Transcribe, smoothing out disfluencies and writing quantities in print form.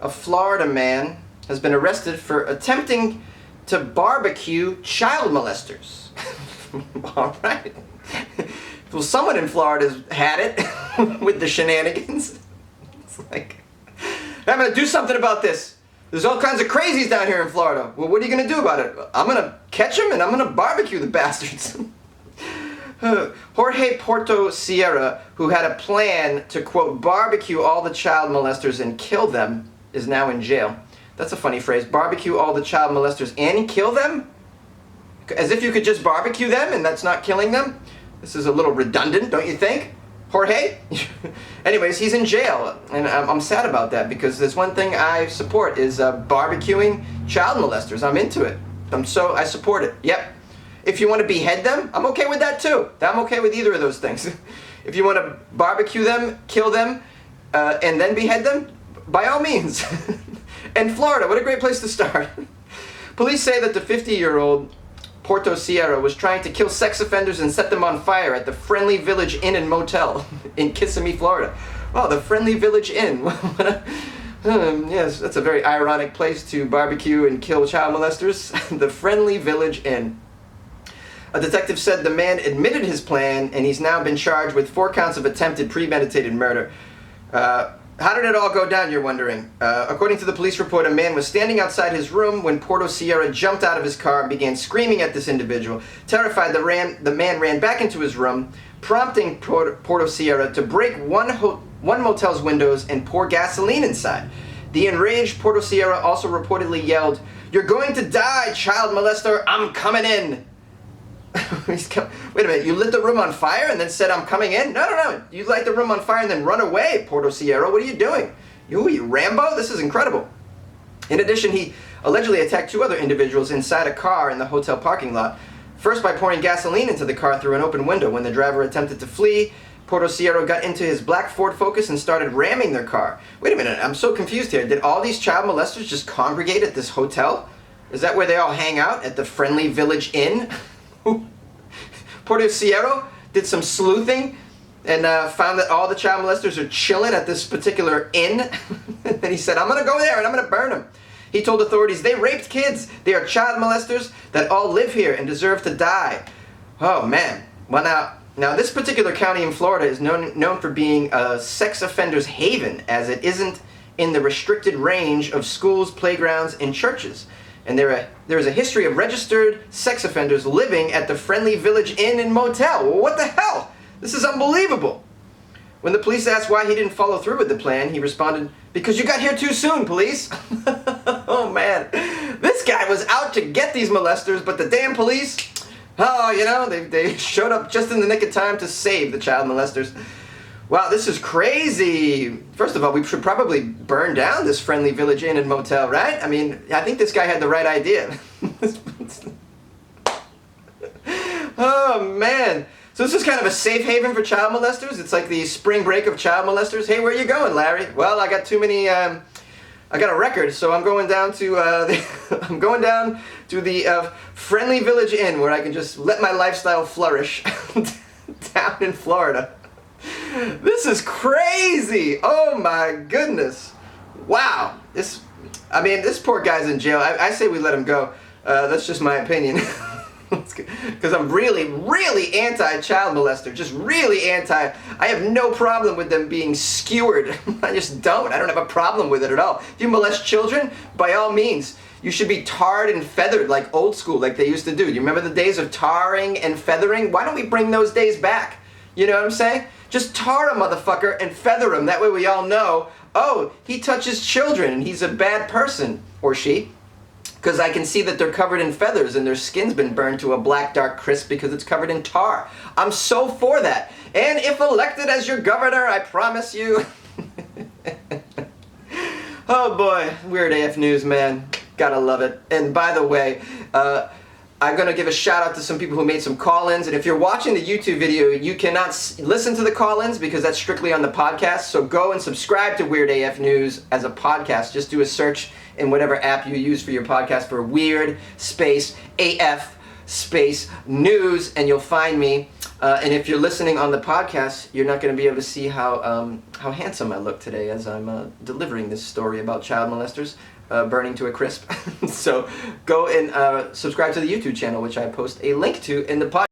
a Florida man has been arrested for attempting to barbecue child molesters. All right. Well, someone in Florida's had it with the shenanigans. It's like, I'm going to do something about this. There's all kinds of crazies down here in Florida. Well, what are you going to do about it? I'm going to catch them and I'm going to barbecue the bastards. Jorge Porto-Sierra, who had a plan to, quote, barbecue all the child molesters and kill them, is now in jail. That's a funny phrase. Barbecue all the child molesters and kill them? As if you could just barbecue them and that's not killing them? This is a little redundant, don't you think? Jorge? Anyways, he's in jail, and I'm sad about that because there's one thing I support is barbecuing child molesters. I'm into it. I support it. Yep. If you want to behead them, I'm okay with that too. I'm okay with either of those things. If you want to barbecue them, kill them, and then behead them, by all means. And Florida, what a great place to start. Police say that the 50-year-old Porto-Sierra was trying to kill sex offenders and set them on fire at the Friendly Village Inn and Motel in Kissimmee, Florida. Wow, the Friendly Village Inn. Yes, that's a very ironic place to barbecue and kill child molesters. The Friendly Village Inn. A detective said the man admitted his plan and he's now been charged with 4 counts of attempted premeditated murder. How did it all go down, you're wondering? According to the police report, a man was standing outside his room when Porto-Sierra jumped out of his car and began screaming at this individual. Terrified, the man ran back into his room, prompting Porto-Sierra to break one motel's windows and pour gasoline inside. The enraged Porto-Sierra also reportedly yelled, "You're going to die, child molester, I'm coming in." Wait a minute, you lit the room on fire and then said, "I'm coming in"? No. You light the room on fire and then run away, Porto-Sierra. What are you doing? You Rambo? This is incredible. In addition, he allegedly attacked 2 other individuals inside a car in the hotel parking lot. First by pouring gasoline into the car through an open window. When the driver attempted to flee, Porto-Sierra got into his black Ford Focus and started ramming their car. Wait a minute, I'm so confused here. Did all these child molesters just congregate at this hotel? Is that where they all hang out, at the Friendly Village Inn? Porto-Sierra did some sleuthing and found that all the child molesters are chilling at this particular inn. And he said, "I'm going to go there and I'm going to burn them." He told authorities, "They raped kids. They are child molesters that all live here and deserve to die." Oh, man. Well, now this particular county in Florida is known for being a sex offenders' haven, as it isn't in the restricted range of schools, playgrounds, and churches. And there is a history of registered sex offenders living at the Friendly Village Inn and Motel. Well, what the hell? This is unbelievable. When the police asked why he didn't follow through with the plan, he responded, "Because you got here too soon, police." Oh, man. This guy was out to get these molesters, but the damn police, they showed up just in the nick of time to save the child molesters. Wow, this is crazy. First of all, we should probably burn down this Friendly Village Inn and Motel, right? I mean, I think this guy had the right idea. Oh, man. So this is kind of a safe haven for child molesters? It's like the spring break of child molesters. Hey, where are you going, Larry? Well, I got too many, I got a record, so I'm going down to, the Friendly Village Inn, where I can just let my lifestyle flourish down in Florida. This is crazy! Oh my goodness! Wow! This poor guy's in jail. I say we let him go. That's just my opinion. Because I'm really, really anti-child molester. Just really anti. I have no problem with them being skewered. I just don't. I don't have a problem with it at all. If you molest children, by all means, you should be tarred and feathered like old school, like they used to do. You remember the days of tarring and feathering? Why don't we bring those days back? You know what I'm saying? Just tar a motherfucker and feather him. That way we all know, oh, he touches children and he's a bad person. Or she. Because I can see that they're covered in feathers and their skin's been burned to a black, dark crisp because it's covered in tar. I'm so for that. And if elected as your governor, I promise you. Oh boy, Weird AF News, man. Gotta love it. And by the way, I'm going to give a shout out to some people who made some call-ins, and if you're watching the YouTube video, you cannot listen to the call-ins because that's strictly on the podcast, so go and subscribe to Weird AF News as a podcast. Just do a search in whatever app you use for your podcast for Weird Space AF Space News, and you'll find me. And if you're listening on the podcast, you're not going to be able to see how handsome I look today as I'm delivering this story about child molesters burning to a crisp. So go and subscribe to the YouTube channel, which I post a link to in the podcast.